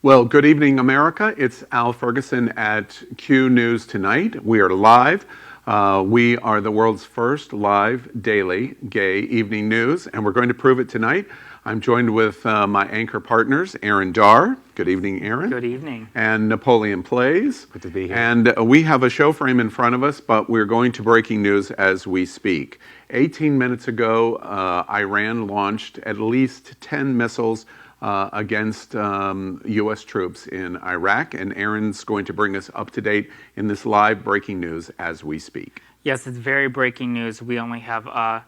Well, good evening, America. It's Al Ferguson at Q News Tonight. We are live. We are the world's first live daily gay evening news, and we're going to prove it tonight. I'm joined with my anchor partners, Aaron Darr. Good evening, Aaron. Good evening. And Napoleon Plays. Good to be here. And we have a show frame in front of us, but we're going to breaking news as we speak. 18 minutes ago, Iran launched at least 10 missiles against U.S. troops in Iraq, and Aaron's going to bring us up to date in this live breaking news as we speak. Yes, it's very breaking news. We only have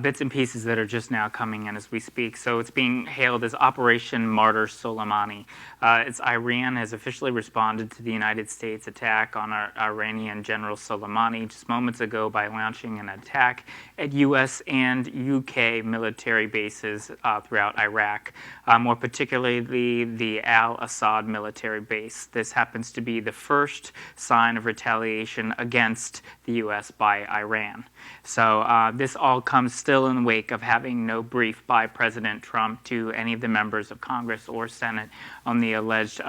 bits and pieces that are just now coming in as we speak. So it's being hailed as Operation Martyr Soleimani. Iran has officially responded to the United States attack on our Iranian General Soleimani just moments ago by launching an attack at U.S. and U.K. military bases throughout Iraq, more particularly the al-Assad military base. This happens to be the first sign of retaliation against the U.S. by Iran. So this all comes still in the wake of having no brief by President Trump to any of the members of Congress or Senate on the alleged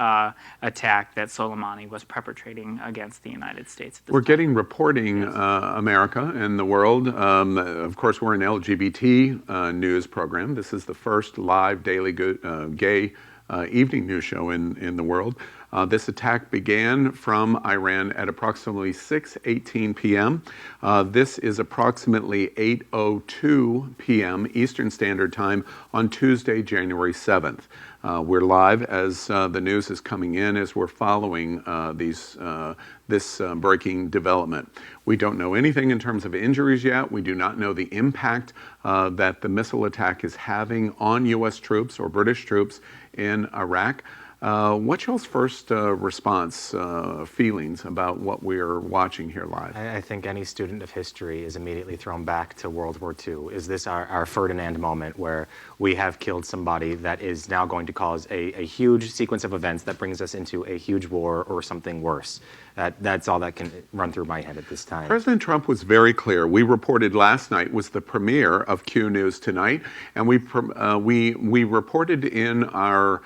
attack that Soleimani was perpetrating against the United States. We're getting reporting, yes. America and the world. Of course, we're an LGBT news program. This is the first live daily gay evening news show in the world. This attack began from Iran at approximately 6:18 p.m. This is approximately 8:02 p.m. Eastern Standard Time on Tuesday, January 7th. We're live as the news is coming in, as we're following this breaking development. We don't know anything in terms of injuries yet. We do not know the impact that the missile attack is having on U.S. troops or British troops in Iraq. What's y'all's first response, feelings about what we're watching here live? I think any student of history is immediately thrown back to World War II. Is this our Ferdinand moment where we have killed somebody that is now going to cause a huge sequence of events that brings us into a huge war or something worse? That's all that can run through my head at this time. President Trump was very clear. We reported last night was the premiere of Q News Tonight, and we reported in our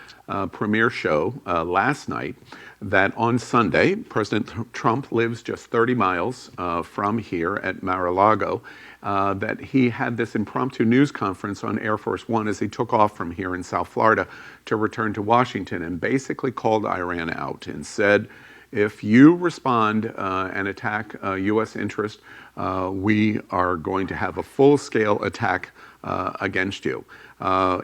premiere show last night that on Sunday, President Trump lives just 30 miles from here at Mar A Lago, that he had this impromptu news conference on Air Force One as he took off from here in South Florida to return to Washington, and basically called Iran out and said, if you respond and attack U.S. interest, we are going to have a full-scale attack against you.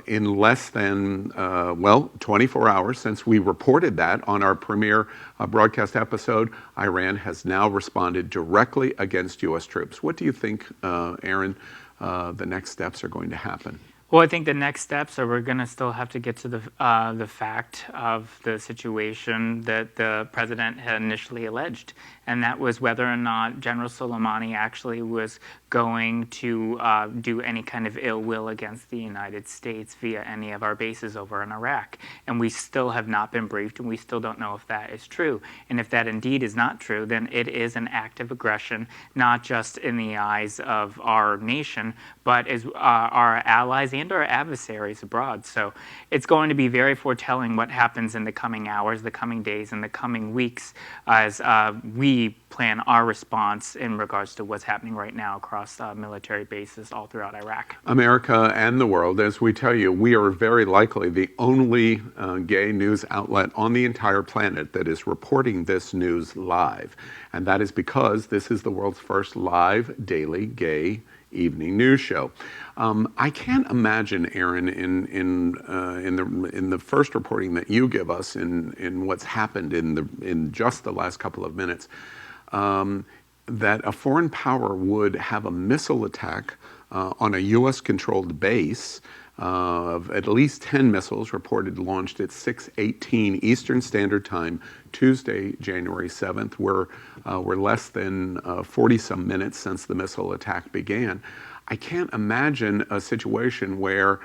In less than, 24 hours since we reported that on our premiere broadcast episode, Iran has now responded directly against U.S. troops. What do you think, Aaron, the next steps are going to happen? Well, I think the next steps are we're going to still have to get to the fact of the situation that the president had initially alleged, and that was whether or not General Soleimani actually was going to do any kind of ill will against the United States via any of our bases over in Iraq. And we still have not been briefed, and we still don't know if that is true. And if that indeed is not true, then it is an act of aggression, not just in the eyes of our nation, but as our allies and our adversaries abroad. So it's going to be very foretelling what happens in the coming hours, the coming days, and the coming weeks as we plan our response in regards to what's happening right now across military bases all throughout Iraq. America and the world, as we tell you, we are very likely the only gay news outlet on the entire planet that is reporting this news live. And that is because this is the world's first live daily gay evening news show. I can't imagine, Aaron, in the first reporting that you give us in what's happened in just the last couple of minutes, that a foreign power would have a missile attack on a U.S.-controlled base of at least 10 missiles reported launched at 6:18 Eastern Standard Time, Tuesday, January 7th. We're less than 40-some minutes since the missile attack began. I can't imagine a situation where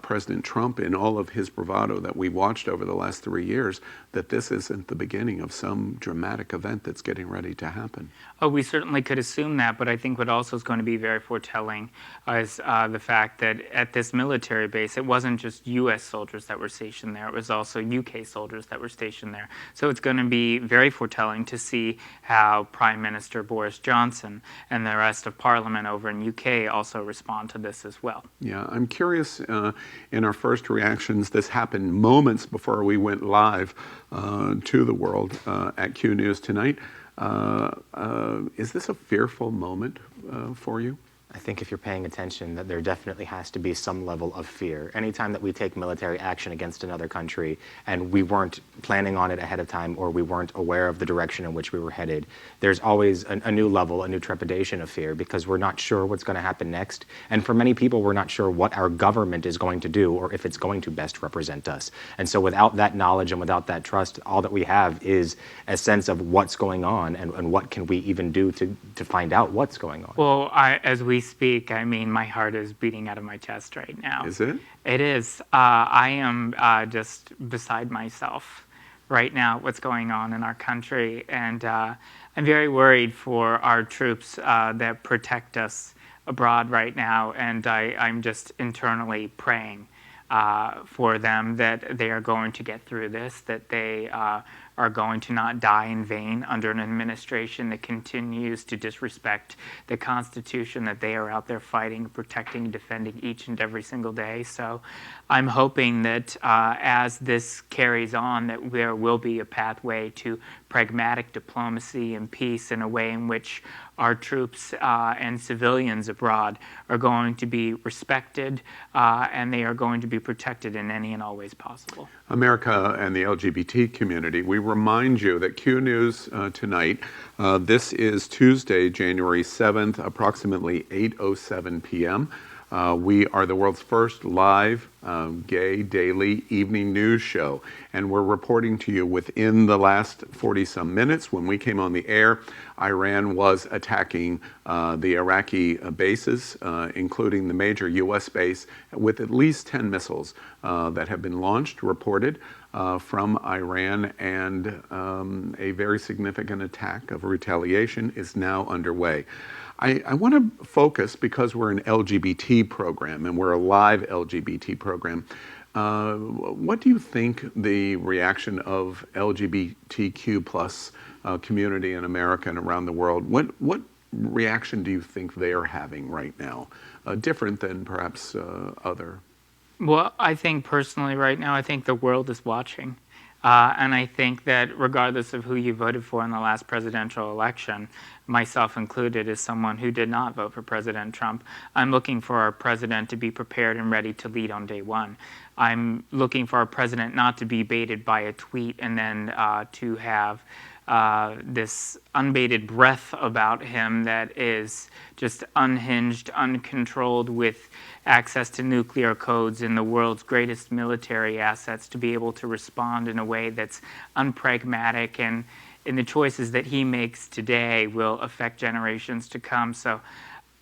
President Trump, in all of his bravado that we watched over the last 3 years, that this isn't the beginning of some dramatic event that's getting ready to happen. Oh, we certainly could assume that, but I think what also is going to be very foretelling is the fact that at this military military base. It wasn't just U.S. soldiers that were stationed there. It was also U.K. soldiers that were stationed there. So it's going to be very foretelling to see how Prime Minister Boris Johnson and the rest of Parliament over in UK also respond to this as well. Yeah, I'm curious, in our first reactions, this happened moments before we went live to the world at Q News tonight. Is this a fearful moment for you? I think if you're paying attention, that there definitely has to be some level of fear. Anytime that we take military action against another country and we weren't planning on it ahead of time, or we weren't aware of the direction in which we were headed, there's always a new level, a new trepidation of fear, because we're not sure what's going to happen next. And for many people, we're not sure what our government is going to do or if it's going to best represent us. And so without that knowledge and without that trust, all that we have is a sense of what's going on and what can we even do to find out what's going on. Well, as we speak, I mean, my heart is beating out of my chest right now. Is it? It is. I am just beside myself right now, what's going on in our country. And I'm very worried for our troops that protect us abroad right now. And I'm just internally praying for them that they are going to get through this, that they are going to not die in vain under an administration that continues to disrespect the Constitution that they are out there fighting, protecting, defending each and every single day. So I'm hoping that as this carries on, that there will be a pathway to pragmatic diplomacy and peace in a way in which our troops and civilians abroad are going to be respected and they are going to be protected in any and all ways possible. America and the LGBT community, we remind you that Q News tonight, this is Tuesday, January 7th, approximately 8:07 p.m. We are the world's first live gay daily evening news show, and we're reporting to you within the last 40-some minutes. When we came on the air, Iran was attacking the Iraqi bases, including the major U.S. base, with at least 10 missiles that have been launched, reported from Iran, and a very significant attack of retaliation is now underway. I want to focus, because we're an LGBT program and we're a live LGBT program, what do you think the reaction of LGBTQ plus community in America and around the world, what reaction do you think they are having right now, different than perhaps other? Well, I think personally right now, I think the world is watching. And I think that regardless of who you voted for in the last presidential election, myself included, as someone who did not vote for President Trump, I'm looking for our president to be prepared and ready to lead on day one. I'm looking for our president not to be baited by a tweet and then to have this unbated breath about him that is just unhinged, uncontrolled, with access to nuclear codes and the world's greatest military assets, to be able to respond in a way that's unpragmatic, and in the choices that he makes today will affect generations to come. So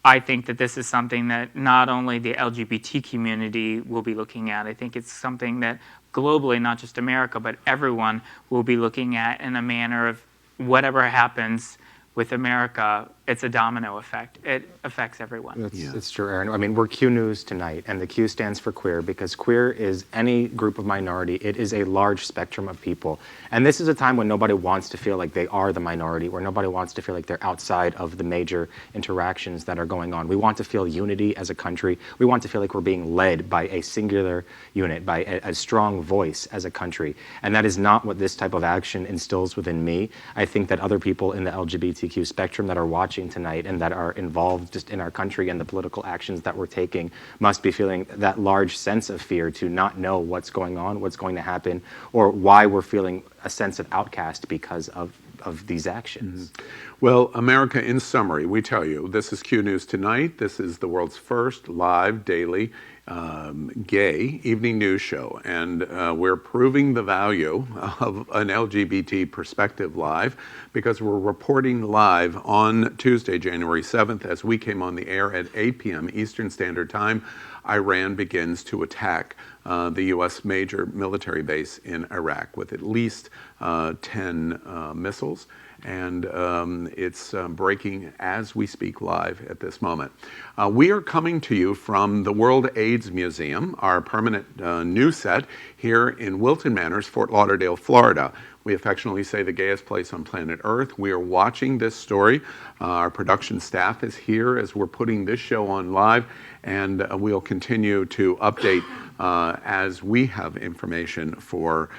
I think that this is something that not only the LGBT community will be looking at, I think it's something that globally, not just America, but everyone will be looking at in a manner of whatever happens with America, it's a domino effect. It affects everyone. It's true, Aaron. I mean, we're Q News tonight, and the Q stands for queer, because queer is any group of minority. It is a large spectrum of people. And this is a time when nobody wants to feel like they are the minority, where nobody wants to feel like they're outside of the major interactions that are going on. We want to feel unity as a country. We want to feel like we're being led by a singular unit, by a strong voice as a country. And that is not what this type of action instills within me. I think that other people in the LGBTQ spectrum that are watching tonight and that are involved just in our country and the political actions that we're taking must be feeling that large sense of fear to not know what's going on, what's going to happen, or why we're feeling a sense of outcast because of these actions. Mm-hmm. Well, America, in summary, we tell you, this is Q News Tonight. This is the world's first live daily gay evening news show, and we're proving the value of an LGBT perspective live, because we're reporting live on Tuesday, January 7th, as we came on the air at 8 p.m. Eastern Standard Time. Iran begins to attack the U.S. major military base in Iraq with at least 10 missiles. and it's breaking as we speak live at this moment. We are coming to you from the World AIDS Museum, our permanent news set here in Wilton Manors, Fort Lauderdale, Florida. We affectionately say the gayest place on planet Earth. We are watching this story. Our production staff is here as we're putting this show on live, and we'll continue to update as we have information for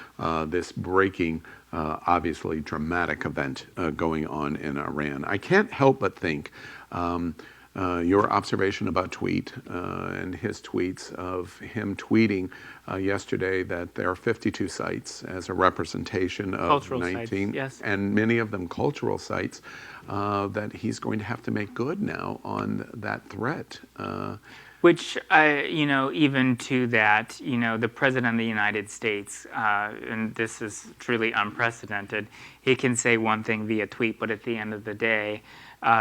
this breaking, obviously dramatic event going on in Iran. I can't help but think your observation about Tweet and his tweets of him tweeting yesterday that there are 52 sites as a representation of Cultural 19, sites, yes. and many of them cultural sites, that he's going to have to make good now on that threat. Which, even to that, the President of the United States, and this is truly unprecedented, he can say one thing via tweet, but at the end of the day,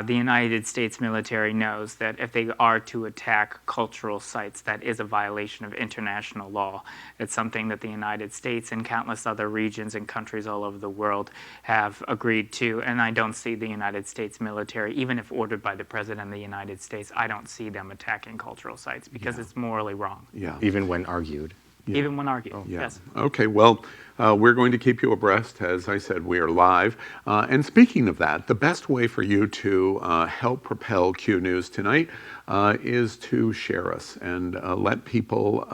the United States military knows that if they are to attack cultural sites, that is a violation of international law. It's something that the United States and countless other regions and countries all over the world have agreed to, and I don't see the United States military, even if ordered by the President of the United States, I don't see them attacking cultural sites because it's morally wrong. Yeah. Even when argued. Yeah. Even when argued, Yeah. yes. Okay, well, we're going to keep you abreast. As I said, we are live. And speaking of that, the best way for you to help propel Q News tonight is to share us and let people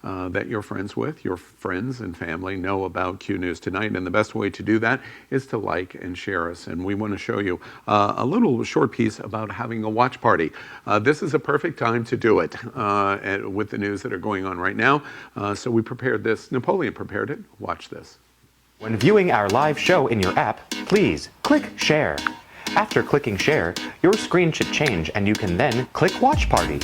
that you're friends with, your friends and family, know about Q News tonight. And the best way to do that is to like and share us. And we want to show you a little short piece about having a watch party. This is a perfect time to do it with the news that are going on right now. So we prepared this. Napoleon prepared it. Watch this. When viewing our live show in your app, please click Share. After clicking Share, your screen should change and you can then click Watch Party.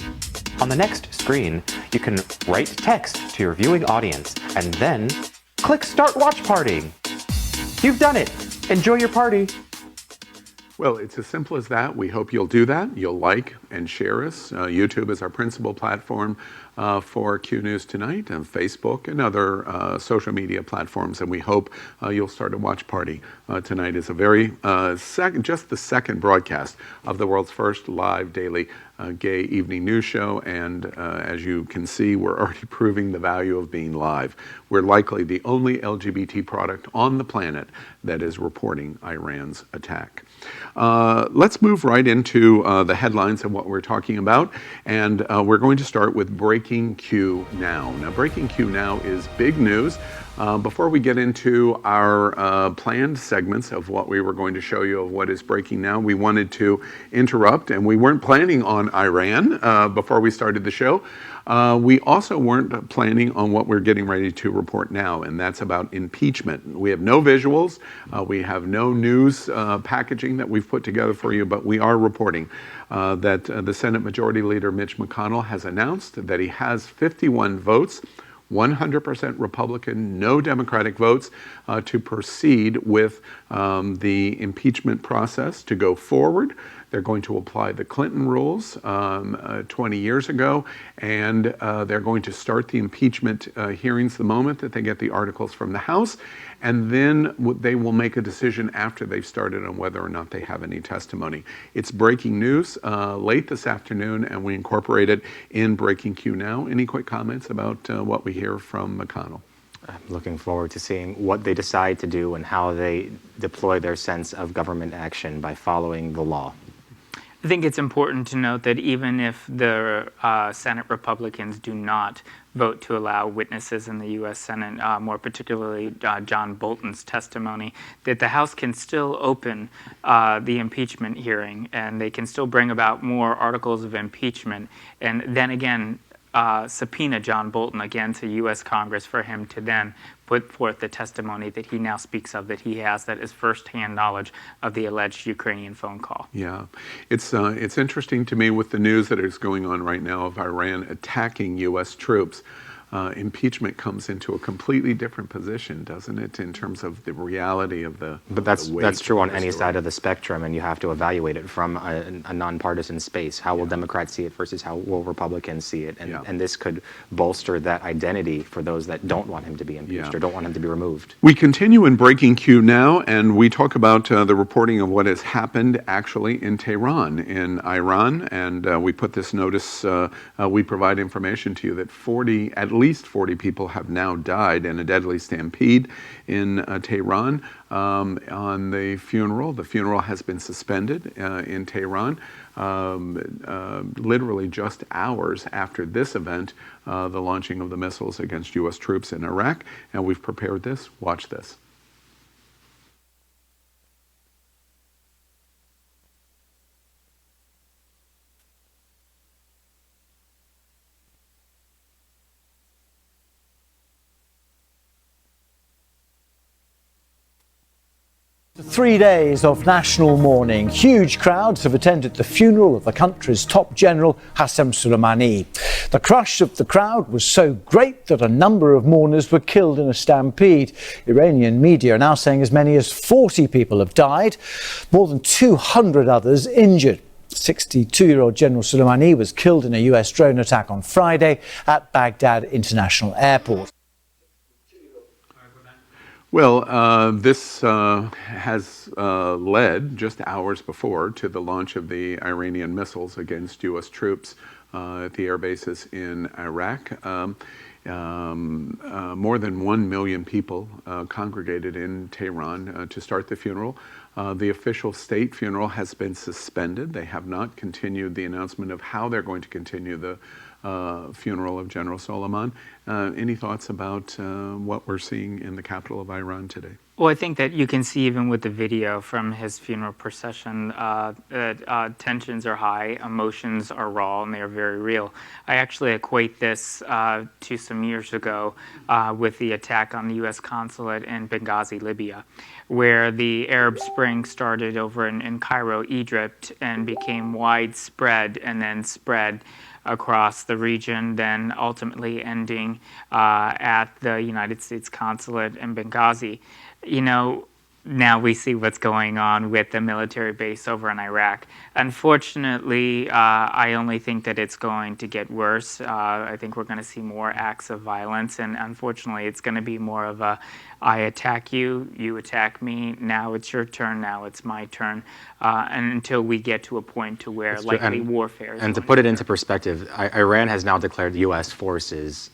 On the next screen, you can write text to your viewing audience and then click Start Watch Party. You've done it! Enjoy your party! Well, it's as simple as that. We hope you'll do that. You'll like and share us. YouTube is our principal platform for Q News Tonight, and Facebook and other social media platforms. And we hope you'll start a watch party. Tonight is a very just the second broadcast of the world's first live daily gay evening news show. And as you can see, we're already proving the value of being live. We're likely the only LGBT product on the planet that is reporting Iran's attack. Let's move right into the headlines of what we're talking about. And we're going to start with Breaking Q Now. Now, Breaking Q Now is big news. Before we get into our planned segments of what we were going to show you of what is breaking now, we wanted to interrupt, and we weren't planning on Iran before we started the show. We also weren't planning on what we're getting ready to report now, and that's about impeachment. We have no visuals, we have no news packaging that we've put together for you, but we are reporting that the Senate Majority Leader Mitch McConnell has announced that he has 51 votes, 100% Republican, no Democratic votes to proceed with the impeachment process to go forward. They're going to apply the Clinton rules 20 years ago, and they're going to start the impeachment hearings the moment that they get the articles from the House, and then they will make a decision after they've started on whether or not they have any testimony. It's breaking news late this afternoon, and we incorporate it in Breaking Q Now. Any quick comments about what we hear from McConnell? I'm looking forward to seeing what they decide to do and how they deploy their sense of government action by following the law. I think it's important to note that even if the Senate Republicans do not vote to allow witnesses in the U.S. Senate, more particularly John Bolton's testimony, that the House can still open the impeachment hearing and they can still bring about more articles of impeachment. And then again, subpoena John Bolton again to U.S. Congress for him to then put forth the testimony that he now speaks of, that he has, that is firsthand knowledge of the alleged Ukrainian phone call. Yeah, it's interesting to me with the news that is going on right now of Iran attacking U.S. troops. impeachment comes into a completely different position, doesn't it, in terms of the reality of the. But that's true on any side of the spectrum, and you have to evaluate it from a nonpartisan space. How will Democrats see it versus how will Republicans see it? And this could bolster that identity for those that don't want him to be impeached or don't want him to be removed. We continue in Breaking Q now, and we talk about the reporting of what has happened actually in Tehran, in Iran, and we put this notice, we provide information to you that at least 40 people have now died in a deadly stampede in Tehran. On the funeral has been suspended in Tehran. Literally just hours after this event, the launching of the missiles against U.S. troops in Iraq, and we've prepared this. Watch this. 3 days of national mourning. Huge crowds have attended the funeral of the country's top general, Qasem Soleimani. The crush of the crowd was so great that a number of mourners were killed in a stampede. Iranian media are now saying as many as 40 people have died, more than 200 others injured. 62-year-old General Soleimani was killed in a US drone attack on Friday at Baghdad International Airport. Well, this has led just hours before to the launch of the Iranian missiles against U.S. troops at the air bases in Iraq. More than 1 million people congregated in Tehran to start the funeral. The official state funeral has been suspended. They have not continued the announcement of how they're going to continue the funeral of General Soleimani. Any thoughts about what we're seeing in the capital of Iran today? Well, I think that you can see even with the video from his funeral procession that tensions are high, emotions are raw, and they are very real. I actually equate this to some years ago with the attack on the U.S. consulate in Benghazi, Libya, where the Arab Spring started over in Cairo, Egypt, and became widespread and then spread across the region, then ultimately ending at the United States consulate in Benghazi. You know, now we see what's going on with the military base over in Iraq. Unfortunately, I only think that it's going to get worse. I think we're going to see more acts of violence, and unfortunately, it's going to be more of a I attack you, you attack me, now it's your turn, now it's my turn, and until we get to a point to where likely warfare is And to put it into perspective, Iran has now declared U.S. forces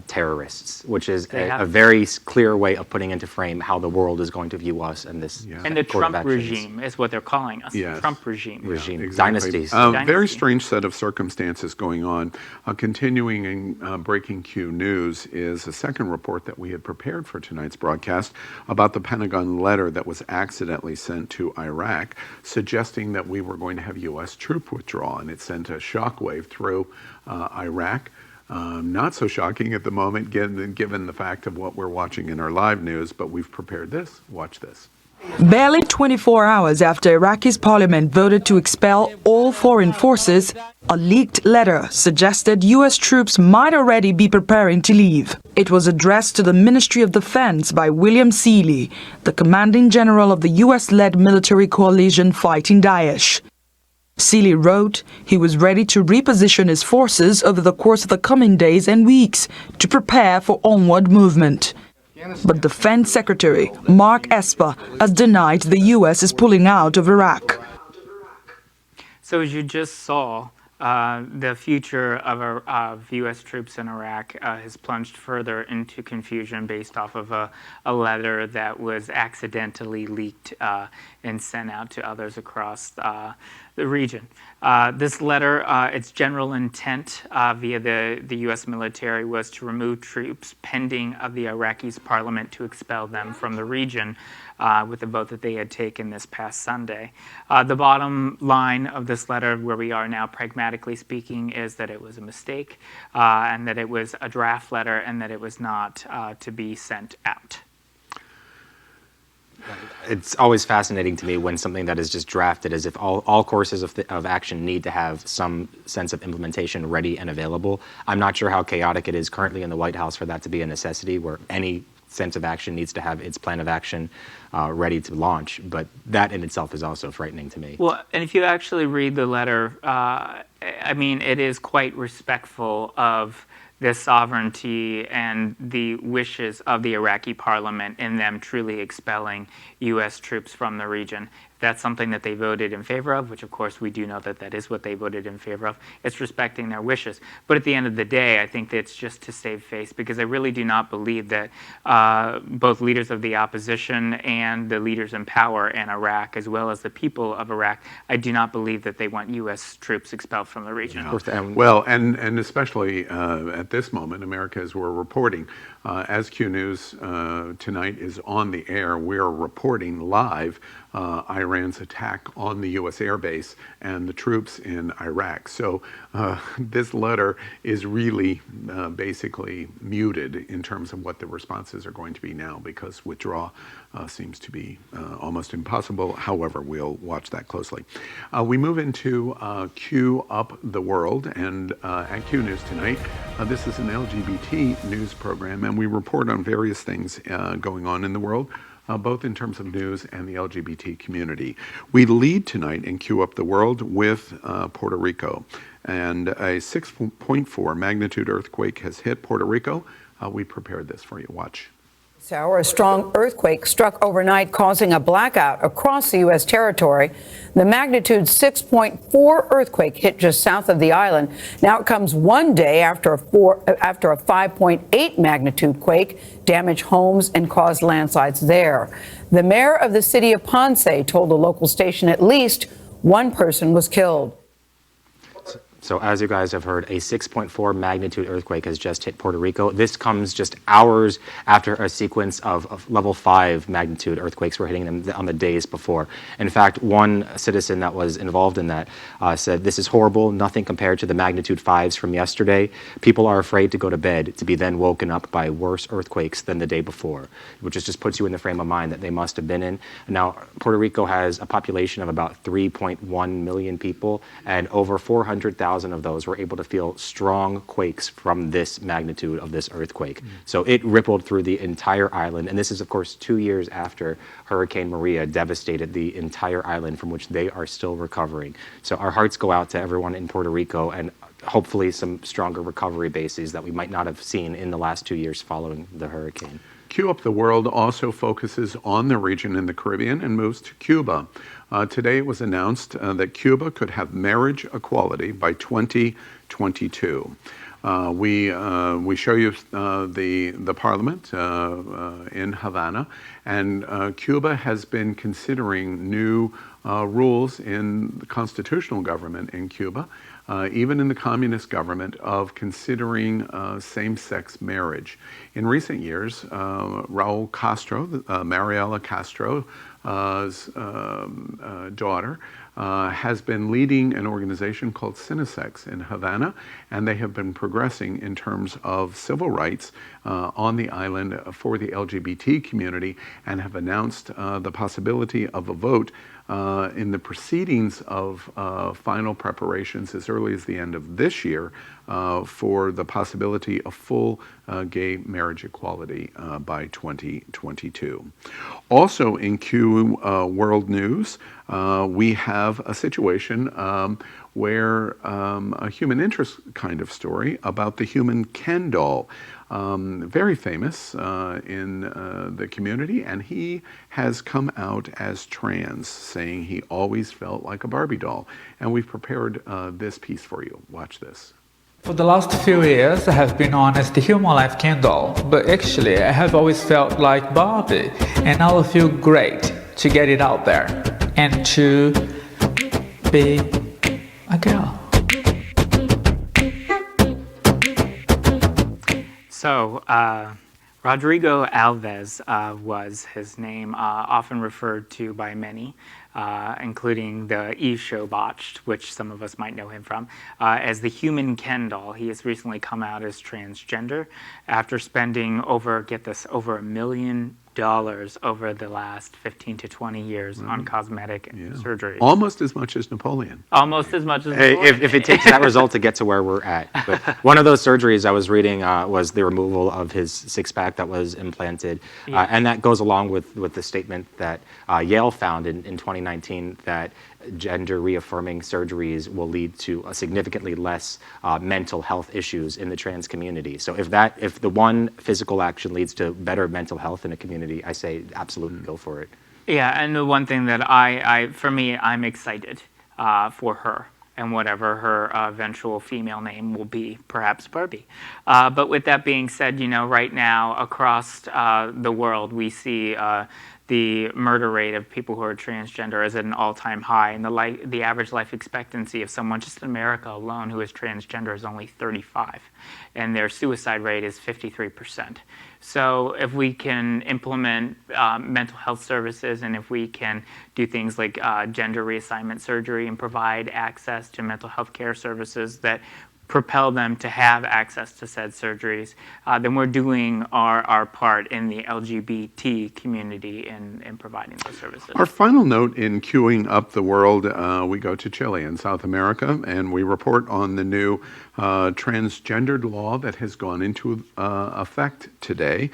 terrorists, which is a very clear way of putting into frame how the world is going to view us and this. And the Trump regime is what they're calling us. Yes. Trump regime. Exactly. Dynasties. Very strange set of circumstances going on. Continuing in Breaking Q News is a second report that we had prepared for tonight's broadcast about the Pentagon letter that was accidentally sent to Iraq, suggesting that we were going to have U.S. troop withdrawal, and it sent a shockwave through Iraq. Not so shocking at the moment, given the fact of what we're watching in our live news, but we've prepared this. Watch this. Barely 24 hours after Iraq's parliament voted to expel all foreign forces, a leaked letter suggested U.S. troops might already be preparing to leave. It was addressed to the Ministry of Defense by William Seeley, the commanding general of the U.S.-led military coalition fighting Daesh. Seeley wrote he was ready to reposition his forces over the course of the coming days and weeks to prepare for onward movement. But Defense Secretary Mark Esper has denied the U.S. is pulling out of Iraq. So as you just saw, the future of U.S. troops in Iraq has plunged further into confusion based off of a letter that was accidentally leaked and sent out to others across the region. This letter, its general intent via the U.S. military was to remove troops pending of the Iraqis' parliament to expel them from the region with the vote that they had taken this past Sunday. The bottom line of this letter, where we are now pragmatically speaking, is that it was a mistake and that it was a draft letter and that it was not to be sent out. It's always fascinating to me when something that is just drafted as if all courses of action need to have some sense of implementation ready and available. I'm not sure how chaotic it is currently in the White House for that to be a necessity, where any sense of action needs to have its plan of action ready to launch. But that in itself is also frightening to me. Well, and if you actually read the letter, I mean, it is quite respectful of the sovereignty and the wishes of the Iraqi parliament in them truly expelling U.S. troops from the region. That's something that they voted in favor of, which of course we do know that that is what they voted in favor of. It's respecting their wishes. But at the end of the day, I think that it's just to save face, because I really do not believe that both leaders of the opposition and the leaders in power in Iraq, as well as the people of Iraq, I do not believe that they want U.S. troops expelled from the region. Well, and especially at this moment, America, as we're reporting, as Q News tonight is on the air, we're reporting live Iran's attack on the U.S. airbase and the troops in Iraq. So this letter is really basically muted in terms of what the responses are going to be now, because withdrawal seems to be almost impossible. However, we'll watch that closely. We move into Q Up the World, and at Q News tonight, this is an LGBT news program, and we report on various things going on in the world, both in terms of news and the LGBT community. We lead tonight in Q Up the World with Puerto Rico, and a 6.4 magnitude earthquake has hit Puerto Rico. We prepared this for you. Watch. This hour, a strong earthquake struck overnight, causing a blackout across the U.S. territory. The magnitude 6.4 earthquake hit just south of the island. Now it comes one day after a 5.8 magnitude quake damaged homes and caused landslides there. The mayor of the city of Ponce told a local station at least one person was killed. So as you guys have heard, a 6.4 magnitude earthquake has just hit Puerto Rico. This comes just hours after a sequence of level 5 magnitude earthquakes were hitting them on the days before. In fact, one citizen that was involved in that said, "This is horrible, nothing compared to the magnitude 5s from yesterday. People are afraid to go to bed to be then woken up by worse earthquakes than the day before," which just puts you in the frame of mind that they must have been in. Now, Puerto Rico has a population of about 3.1 million people, and over 400,000 of those were able to feel strong quakes from this magnitude of this earthquake. So it rippled through the entire island, and this is of course 2 years after Hurricane Maria devastated the entire island, from which they are still recovering. So our hearts go out to everyone in Puerto Rico, and hopefully some stronger recovery bases that we might not have seen in the last 2 years following the hurricane. Q Up the World also focuses on the region in the Caribbean and moves to Cuba. Today it was announced that Cuba could have marriage equality by 2022. We show you the parliament in Havana, and Cuba has been considering new rules in the constitutional government in Cuba, even in the communist government, of considering same-sex marriage. In recent years, Raul Castro, Mariela Castro's daughter, has been leading an organization called Cinesex in Havana, and they have been progressing in terms of civil rights on the island for the LGBT community, and have announced the possibility of a vote in the proceedings of final preparations as early as the end of this year for the possibility of full gay marriage equality by 2022. Also in Q World News, we have a situation where a human interest kind of story about the human Ken doll. Very famous in the community, and he has come out as trans, saying he always felt like a Barbie doll. And we've prepared this piece for you. Watch this. For the last few years, I have been known as the human life Ken doll, but actually I have always felt like Barbie, and I will feel great to get it out there and to be a girl. So, Rodrigo Alves was his name, often referred to by many, including the Eve show Botched, which some of us might know him from, as the human Ken doll. He has recently come out as transgender after spending over, get this, over $1 million over the last 15 to 20 years on cosmetic surgery. Almost as much as Napoleon. Almost as much as If it takes that result to get to where we're at. But one of those surgeries I was reading was the removal of his six-pack that was implanted. And that goes along with the statement that Yale found in 2019 that gender reaffirming surgeries will lead to a significantly less mental health issues in the trans community. So if the one physical action leads to better mental health in a community, I say absolutely go for it. Yeah, and the one thing that for me, I'm excited for her and whatever her eventual female name will be, perhaps Barbie. But with that being said, right now across the world, we see the murder rate of people who are transgender is at an all-time high, and the average life expectancy of someone just in America alone who is transgender is only 35, and their suicide rate is 53%. So if we can implement mental health services, and if we can do things like gender reassignment surgery and provide access to mental health care services that propel them to have access to said surgeries, then we're doing our part in the LGBT community in providing those services. Our final note in queuing up the world, we go to Chile in South America, and we report on the new transgendered law that has gone into effect today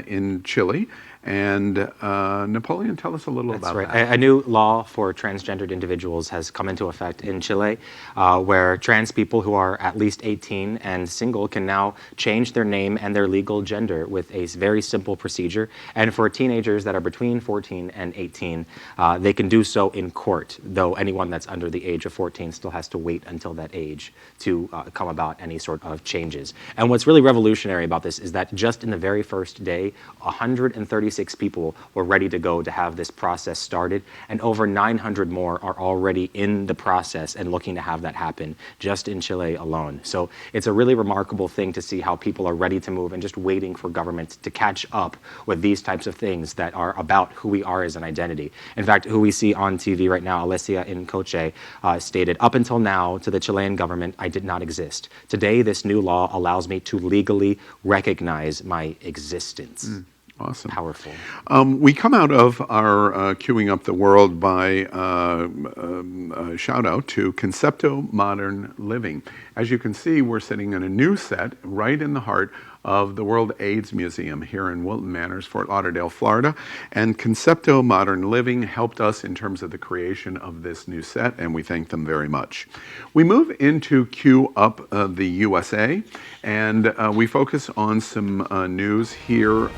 in Chile. And Napoleon, tell us a little about that. A new law for transgendered individuals has come into effect in Chile, where trans people who are at least 18 and single can now change their name and their legal gender with a very simple procedure. And for teenagers that are between 14 and 18, they can do so in court, though anyone that's under the age of 14 still has to wait until that age to come about any sort of changes. And what's really revolutionary about this is that just in the very first day, 136 people were ready to go to have this process started, and over 900 more are already in the process and looking to have that happen just in Chile alone. So it's a really remarkable thing to see how people are ready to move and just waiting for government to catch up with these types of things that are about who we are as an identity. In fact, who we see on TV right now, Alessia Incoche, stated, "Up until now, to the Chilean government, I did not exist. Today, this new law allows me to legally recognize my existence." Awesome. Powerful. We come out of our queuing up the world by a shout out to Concepto Modern Living. As you can see, we're sitting in a new set right in the heart of the World AIDS Museum here in Wilton Manors, Fort Lauderdale, Florida. And Concepto Modern Living helped us in terms of the creation of this new set, and we thank them very much. We move into Queue Up the USA, and we focus on some news here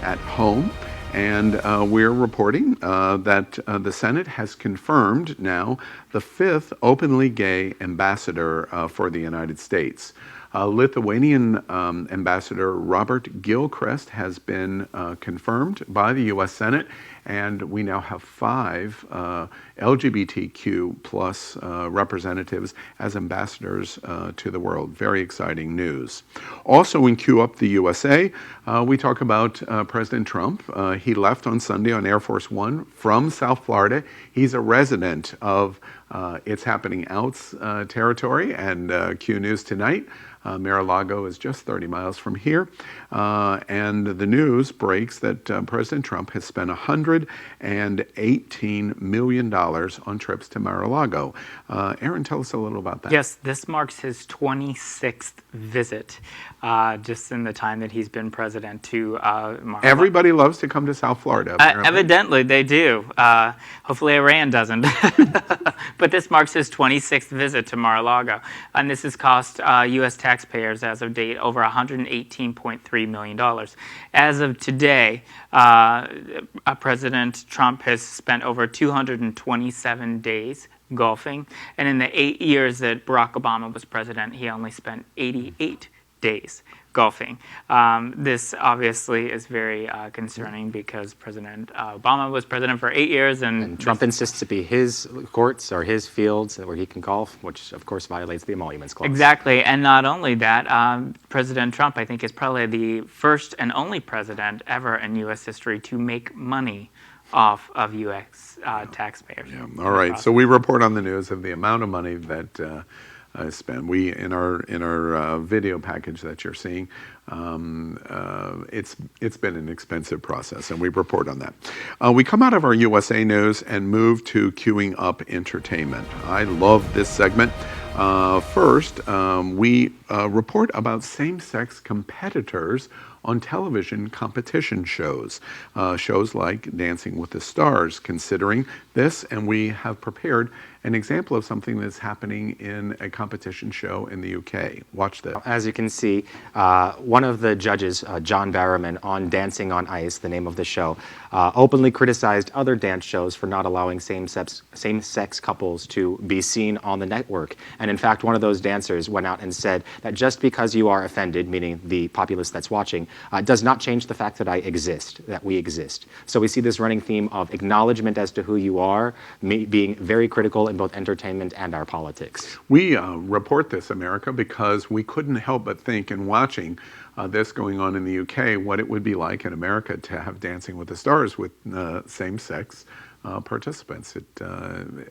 at home. And we're reporting that the Senate has confirmed now the 5th openly gay ambassador for the United States. Lithuanian Ambassador Robert Gilchrist has been confirmed by the U.S. Senate, and we now have 5 LGBTQ plus representatives as ambassadors to the world. Very exciting news. Also in Queue Up the USA, we talk about President Trump. He left on Sunday on Air Force One from South Florida. He's a resident of It's Happening Out's territory, and Q News Tonight. Mar A Lago is just 30 miles from here. And the news breaks that President Trump has spent $118 million on trips to Mar A Lago. Aaron, tell us a little about that. Yes, this marks his 26th visit, just in the time that he's been president to Mar A Lago. Everybody loves to come to South Florida, apparently. Evidently, they do. Hopefully Iran doesn't. But this marks his 26th visit to Mar A Lago. And this has cost U.S. taxpayers, as of date, over $118.3 million. As of today, President Trump has spent over 227 days golfing. And in the 8 years that Barack Obama was president, he only spent 88 days golfing. This obviously is very concerning because President Obama was president for 8 years, and Trump insists to be his courts or his fields where he can golf, which of course violates the Emoluments Clause. Exactly, and not only that, President Trump, I think, is probably the first and only president ever in U.S. history to make money off of U.S. taxpayers. Yeah. All right, so we report on the news of the amount of money that spend. We in our video package that you're seeing, it's been an expensive process, and we report on that. We come out of our USA news and move to queuing up entertainment. I love this segment. First, we report about same-sex competitors on television competition shows, shows like Dancing with the Stars, considering this, and we have prepared an example of something that's happening in a competition show in the UK. Watch this. As you can see, one of the judges, John Barrowman, on Dancing on Ice, the name of the show, openly criticized other dance shows for not allowing same-sex couples to be seen on the network. And in fact, one of those dancers went out and said that just because you are offended, meaning the populace that's watching, does not change the fact that I exist, that we exist. So we see this running theme of acknowledgement as to who you are, being very critical in both entertainment and our politics. We report this, America, because we couldn't help but think in watching this going on in the UK, what it would be like in America to have Dancing with the Stars with same-sex participants.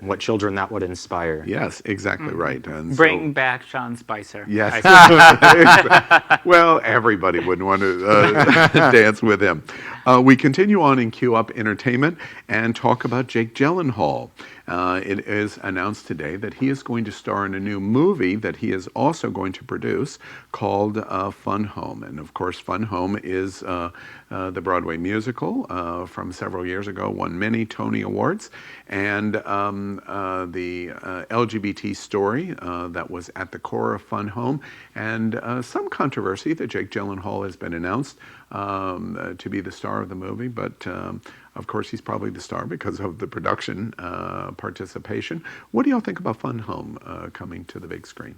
What children that would inspire. Yes, exactly right. And Bring back Sean Spicer. Yes. Well, everybody wouldn't want to dance with him. We continue on in Queue Up Entertainment and talk about Jake Gyllenhaal. It is announced today that he is going to star in a new movie that he is also going to produce called Fun Home. And of course, Fun Home is the Broadway musical from several years ago, won many Tony Awards, and the LGBT story that was at the core of Fun Home, and some controversy that Jake Gyllenhaal has been announced to be the star of the movie, but of course he's probably the star because of the production participation. What do y'all think about Fun Home coming to the big screen?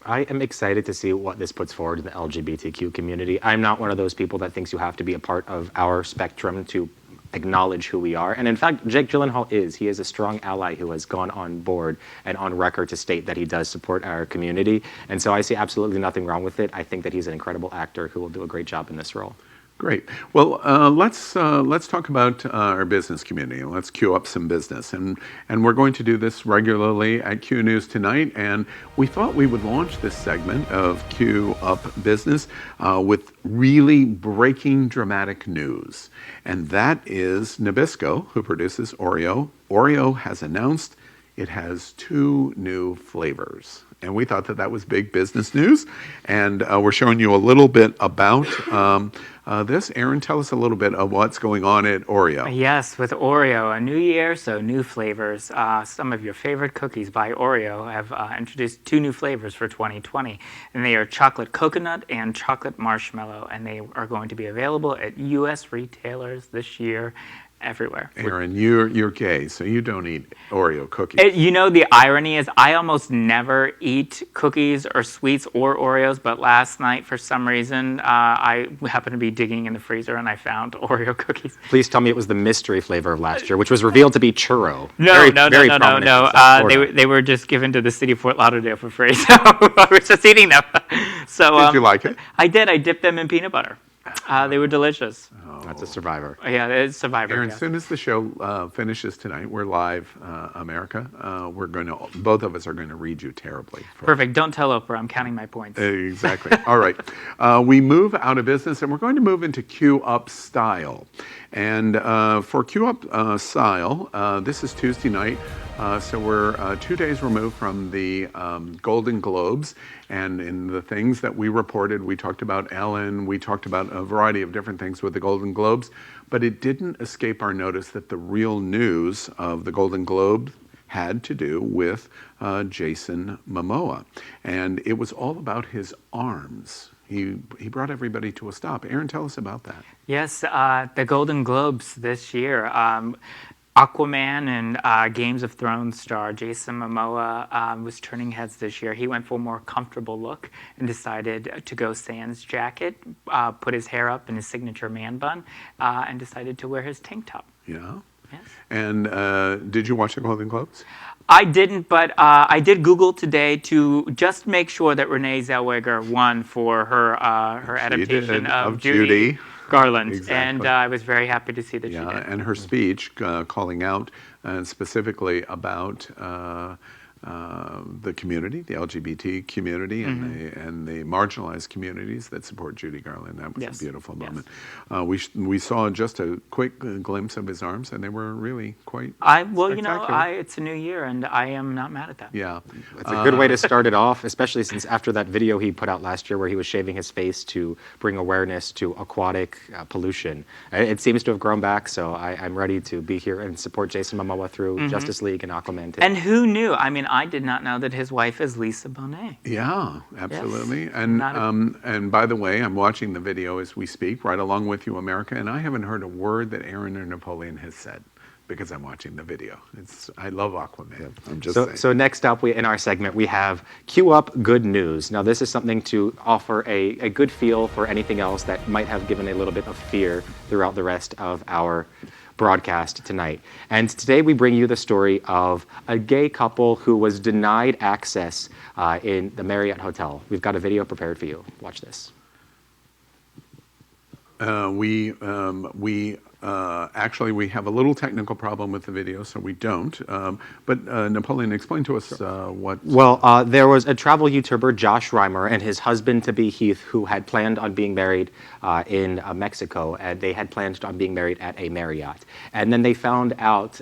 I am excited to see what this puts forward in the LGBTQ community. I'm not one of those people that thinks you have to be a part of our spectrum to acknowledge who we are. And in fact, Jake Gyllenhaal he is a strong ally who has gone on board and on record to state that he does support our community. And so I see absolutely nothing wrong with it. I think that he's an incredible actor who will do a great job in this role. Great. Well, let's talk about our business community. Let's queue up some business, and we're going to do this regularly at Q News Tonight. And we thought we would launch this segment of Queue Up Business with really breaking dramatic news, and that is Nabisco, who produces Oreo. Oreo has announced it has 2 new flavors. And we thought that that was big business news. And we're showing you a little bit about this. Aaron, tell us a little bit of what's going on at Oreo. Yes, with Oreo, a new year, so new flavors. Some of your favorite cookies by Oreo have introduced 2 new flavors for 2020. And they are chocolate coconut and chocolate marshmallow. And they are going to be available at U.S. retailers this year. Everywhere. Aaron, you're gay, so you don't eat Oreo cookies. You know, the irony is I almost never eat cookies or sweets or Oreos, but last night, for some reason, I happened to be digging in the freezer and I found Oreo cookies. Please tell me it was the mystery flavor of last year, which was revealed to be churro. No. They were just given to the city of Fort Lauderdale for free, so I was just eating them. So, did you like it? I did. I dipped them in peanut butter. They were delicious. That's a survivor. Yeah, it's Survivor. Aaron, yeah. as soon as the show finishes tonight, we're live, America. Both of us are going to read you terribly. Perfect. Don't tell Oprah. I'm counting my points. Exactly. All right. We move out of business, and we're going to move into Queue Up Style. And for Queue Up Style, this is Tuesday night. So we're 2 days removed from the Golden Globes, and in the things that we reported, we talked about Ellen, we talked about a variety of different things with the Golden Globes, but it didn't escape our notice that the real news of the Golden Globe had to do with Jason Momoa, and it was all about his arms. He brought everybody to a stop. Aaron, tell us about that. Yes, the Golden Globes this year. Aquaman and Games of Thrones star Jason Momoa was turning heads this year. He went for a more comfortable look and decided to go sans jacket, put his hair up in his signature man bun, and decided to wear his tank top. Yeah. Yes. And did you watch the Golden Globes? I didn't, but I did Google today to just make sure that Renee Zellweger won for her adaptation of Judy Garland. Exactly. And I was very happy to see that she did. And her speech calling out specifically about the community, the LGBT community, and the marginalized communities that support Judy Garland. That was a beautiful moment. We saw just a quick glimpse of his arms, and they were really quite spectacular. It's a new year, and I am not mad at that. Yeah, it's a good way to start it off, especially since after that video he put out last year where he was shaving his face to bring awareness to aquatic pollution. It seems to have grown back, so I'm ready to be here and support Jason Momoa through Justice League and Aquaman too. And who knew? I mean, I did not know that his wife is Lisa Bonet. Yeah, absolutely. Yes. And by the way, I'm watching the video as we speak, right along with you, America, and I haven't heard a word that Aaron or Napoleon has said, because I'm watching the video. I love Aquaman. I'm just saying. So next up, in our segment, we have Cue Up Good News. Now, this is something to offer a good feel for anything else that might have given a little bit of fear throughout the rest of our broadcast tonight. And today we bring you the story of a gay couple who was denied access in the Marriott Hotel. We've got a video prepared for you. Watch this. Actually, we have a little technical problem with the video, so we don't. But Napoleon, explain to us what... Well, there was a travel YouTuber, Josh Reimer, and his husband-to-be, Heath, who had planned on being married in Mexico, and they had planned on being married at a Marriott. And then they found out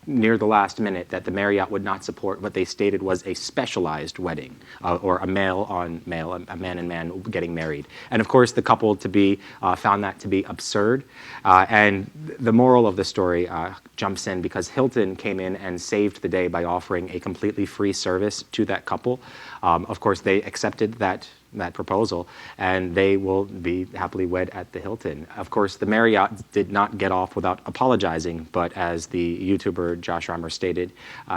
near the last minute that the Marriott would not support what they stated was a specialized wedding, or a male on male, a man and man getting married. And of course, the couple-to-be found that to be absurd. And the moral of the story jumps in because Hilton came in and saved the day by offering a completely free service to that couple. Of course, they accepted that proposal, and they will be happily wed at the Hilton. Of course, the Marriott did not get off without apologizing, but as the YouTuber Josh Reimer stated,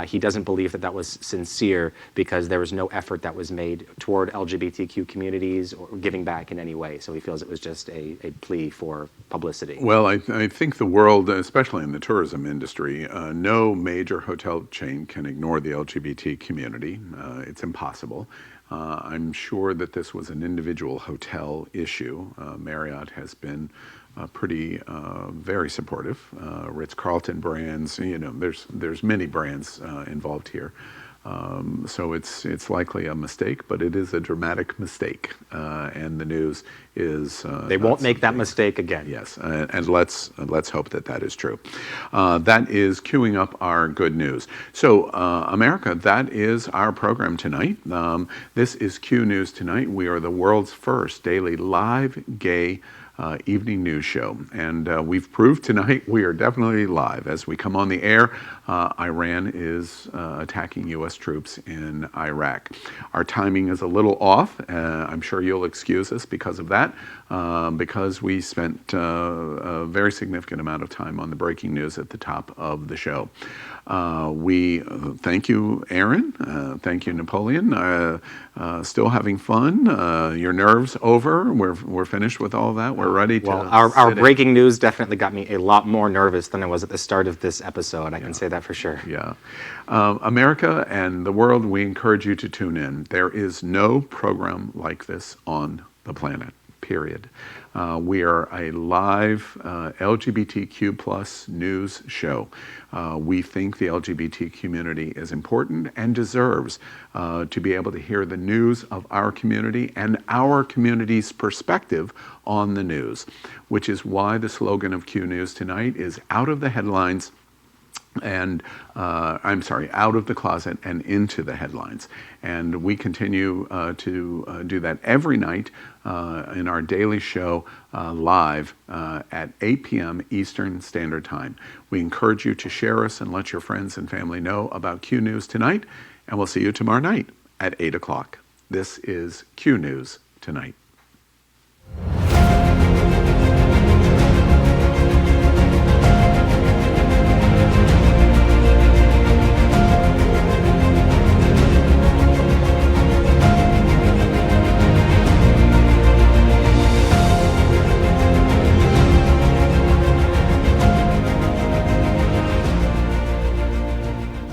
he doesn't believe that was sincere because there was no effort that was made toward LGBTQ communities or giving back in any way. So he feels it was just a plea for publicity. Well, I think the world, especially in the tourism industry, no major hotel chain can ignore the LGBT community. It's impossible. I'm sure that this was an individual hotel issue. Marriott has been very supportive. Ritz-Carlton brands, there's many brands involved here. So it's likely a mistake, but it is a dramatic mistake, and the news is they won't make that mistake again. Yes, and let's hope that is true. That is queuing up our good news. So America, that is our program tonight. This is Q News Tonight. We are the world's first daily live gay evening news show, and we've proved tonight we are definitely live. As we come on the air, Iran is attacking U.S. troops in Iraq. Our timing is a little off. I'm sure you'll excuse us because of that, because we spent a very significant amount of time on the breaking news at the top of the show. We thank you, Aaron. Thank you, Napoleon. Still having fun. Your nerves over. We're finished with all that. We're ready to. Well, our breaking news definitely got me a lot more nervous than I was at the start of this episode. I can say that for sure. Yeah. America and the world, we encourage you to tune in. There is no program like this on the planet, period. We are a live LGBTQ plus news show. We think the LGBT community is important and deserves to be able to hear the news of our community and our community's perspective on the news, which is why the slogan of Q News Tonight is out of the headlines and out of the closet and into the headlines. And we continue to do that every night in our daily show live at 8 p.m. Eastern Standard Time. We encourage you to share us and let your friends and family know about Q News Tonight, and we'll see you tomorrow night at 8 o'clock. This is Q News Tonight.